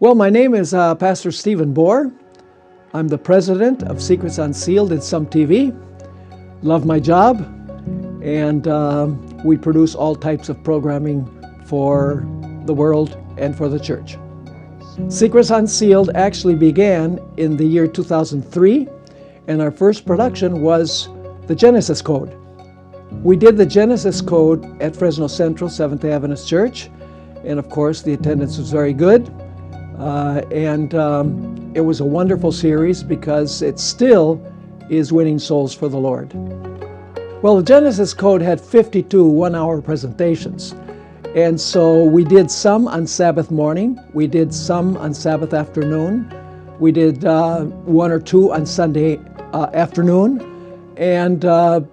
Well, my name is Pastor Stephen Bohr. I'm the president of Secrets Unsealed at SUMtv. Love my job, and we produce all types of programming for the world and for the church. Secrets Unsealed actually began in the year 2003, and our first production was the Genesis Code. We did the Genesis Code at Fresno Central Seventh-day Adventist Church, and of course the attendance was very good. It was a wonderful series because it still is winning souls for the Lord. Well, the Genesis Code had 52 one-hour presentations. And so we did some on Sabbath morning, we did some on Sabbath afternoon, we did one or two on Sunday afternoon, and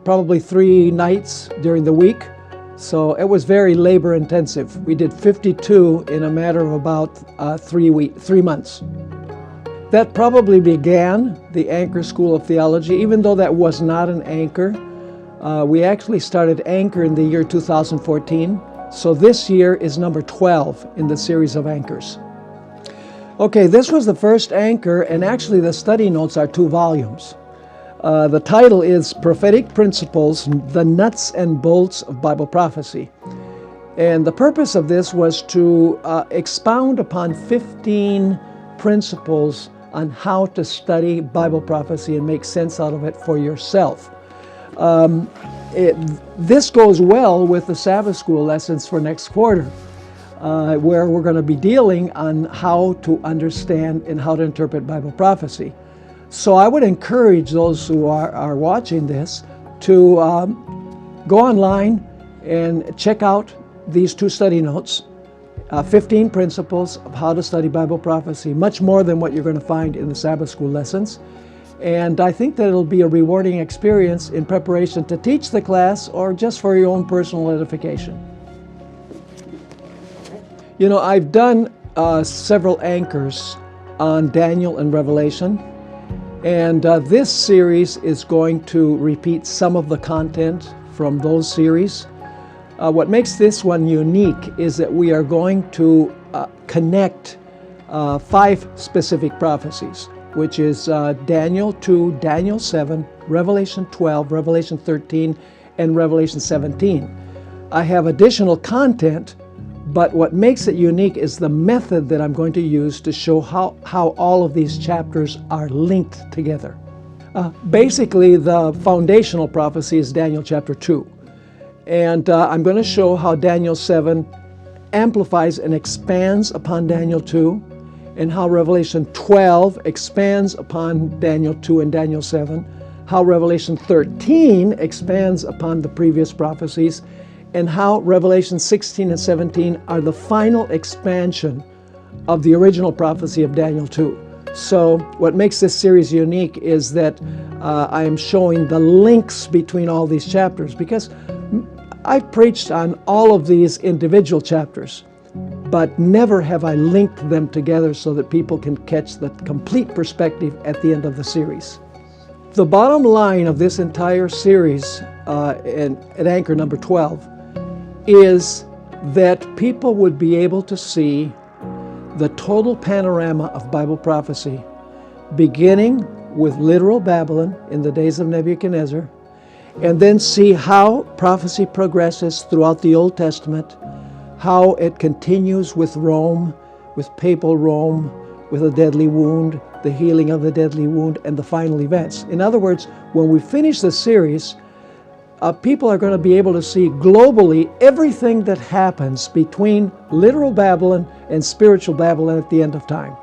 probably 3 nights during the week. So it was very labor intensive. We did 52 in a matter of about 3 months. That probably began the Anchor School of Theology, even though that was not an anchor. We actually started Anchor in the year 2014. So this year is number 12 in the series of anchors. Okay, this was the first anchor, and actually the study notes are 2 volumes. The title is Prophetic Principles, the Nuts and Bolts of Bible Prophecy. And the purpose of this was to expound upon 15 principles on how to study Bible prophecy and make sense out of it for yourself. This goes well with the Sabbath School lessons for next quarter, where we're going to be dealing on how to understand and how to interpret Bible prophecy. So I would encourage those who are watching this to go online and check out these 2 study notes, 15 principles of how to study Bible prophecy, much more than what you're going to find in the Sabbath School lessons. And I think that it'll be a rewarding experience in preparation to teach the class or just for your own personal edification. You know, I've done several anchors on Daniel and Revelation, and this series is going to repeat some of the content from those series. What makes this one unique is that we are going to connect 5 specific prophecies, which is Daniel 2, Daniel 7, Revelation 12, Revelation 13, and Revelation 17. I have additional content, but what makes it unique is the method that I'm going to use to show how all of these chapters are linked together. Basically, the foundational prophecy is Daniel chapter 2. And I'm going to show how Daniel 7 amplifies and expands upon Daniel 2, and how Revelation 12 expands upon Daniel 2 and Daniel 7, how Revelation 13 expands upon the previous prophecies, and how Revelation 16 and 17 are the final expansion of the original prophecy of Daniel 2. So what makes this series unique is that I am showing the links between all these chapters, because I've preached on all of these individual chapters, but never have I linked them together so that people can catch the complete perspective at the end of the series. The bottom line of this entire series at Anchor number 12 is that people would be able to see the total panorama of Bible prophecy, beginning with literal Babylon in the days of Nebuchadnezzar, and then see how prophecy progresses throughout the Old Testament, how it continues with Rome, with papal Rome, with a deadly wound, the healing of the deadly wound, and the final events. In other words, when we finish the series, people are going to be able to see globally everything that happens between literal Babylon and spiritual Babylon at the end of time.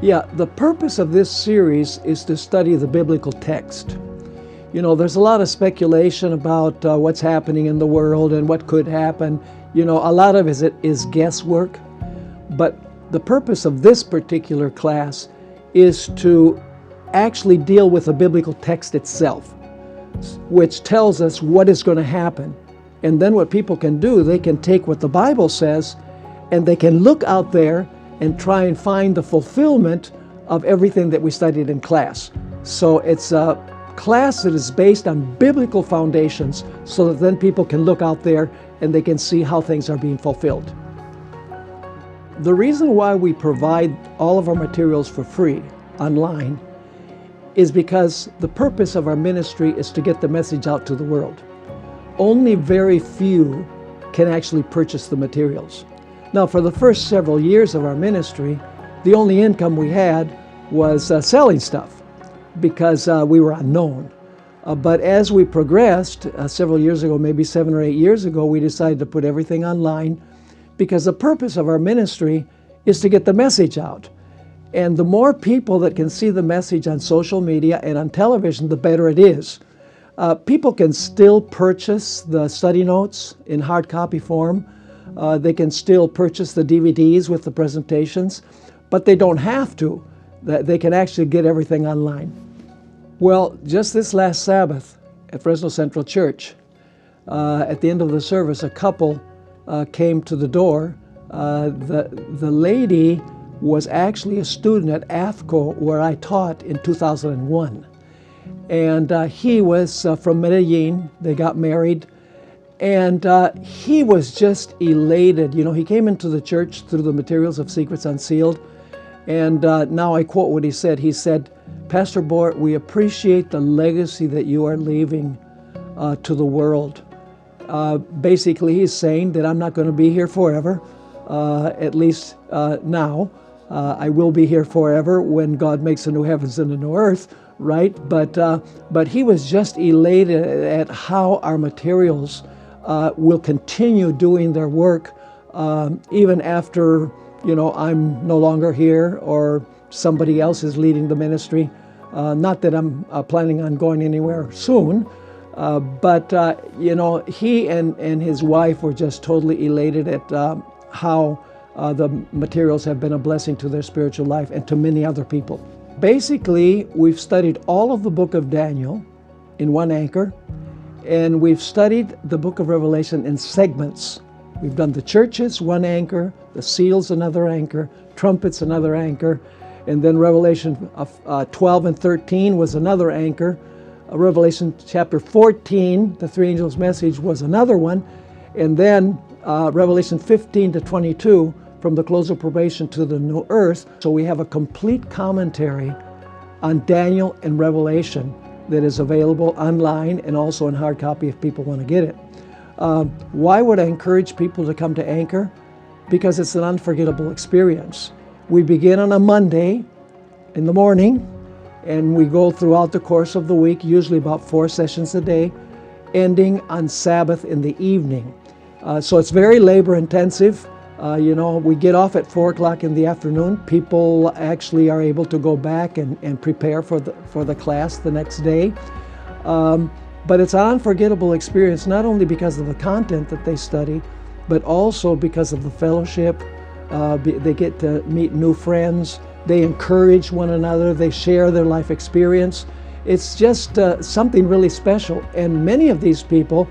Yeah, the purpose of this series is to study the biblical text. You know, there's a lot of speculation about what's happening in the world and what could happen. You know, a lot of it is guesswork. But the purpose of this particular class is to actually deal with the biblical text itself, which tells us what is going to happen. And then what people can do, they can take what the Bible says and they can look out there and try and find the fulfillment of everything that we studied in class. So it's a class that is based on biblical foundations so that then people can look out there and they can see how things are being fulfilled. The reason why we provide all of our materials for free online is because the purpose of our ministry is to get the message out to the world. Only very few can actually purchase the materials. Now, for the first several years of our ministry, the only income we had was selling stuff because we were unknown. But as we progressed several years ago, maybe 7 or 8 years ago, we decided to put everything online because the purpose of our ministry is to get the message out. And the more people that can see the message on social media and on television, the better it is. People can still purchase the study notes in hard copy form. They can still purchase the DVDs with the presentations, but they don't have to. They can actually get everything online. Well, just this last Sabbath at Fresno Central Church, at the end of the service, a couple came to the door. The lady was actually a student at AFCO where I taught in 2001. And he was from Medellin. They got married. And he was just elated. You know, he came into the church through the materials of Secrets Unsealed. And now I quote what he said. He said, "Pastor Bohr, we appreciate the legacy that you are leaving to the world." Basically, he's saying that I'm not going to be here forever, at least now. I will be here forever when God makes a new heavens and a new earth, right? But he was just elated at how our materials will continue doing their work even after, you know, I'm no longer here or somebody else is leading the ministry. Not that I'm planning on going anywhere soon, but you know, he and his wife were just totally elated at how the materials have been a blessing to their spiritual life and to many other people. Basically, we've studied all of the book of Daniel in one anchor, and we've studied the book of Revelation in segments. We've done the churches, one anchor, the seals, another anchor, trumpets, another anchor, and then Revelation 12 and 13 was another anchor. Revelation chapter 14, the three angels' message, was another one, and then Revelation 15 to 22, from the close of probation to the new earth. So we have a complete commentary on Daniel and Revelation that is available online and also in hard copy if people want to get it. Why would I encourage people to come to Anchor? Because it's an unforgettable experience. We begin on a Monday in the morning, and we go throughout the course of the week, usually about 4 sessions a day, ending on Sabbath in the evening. So it's very labor intensive. You know, we get off at 4 o'clock in the afternoon. People actually are able to go back and prepare for the class the next day. But it's an unforgettable experience, not only because of the content that they study, but also because of the fellowship. They get to meet new friends. They encourage one another. They share their life experience. It's just something really special. And many of these people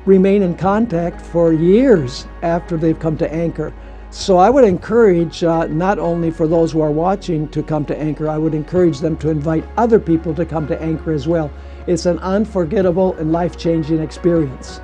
remain in contact for years after they've come to Anchor. So I would encourage not only for those who are watching to come to Anchor, I would encourage them to invite other people to come to Anchor as well. It's an unforgettable and life-changing experience.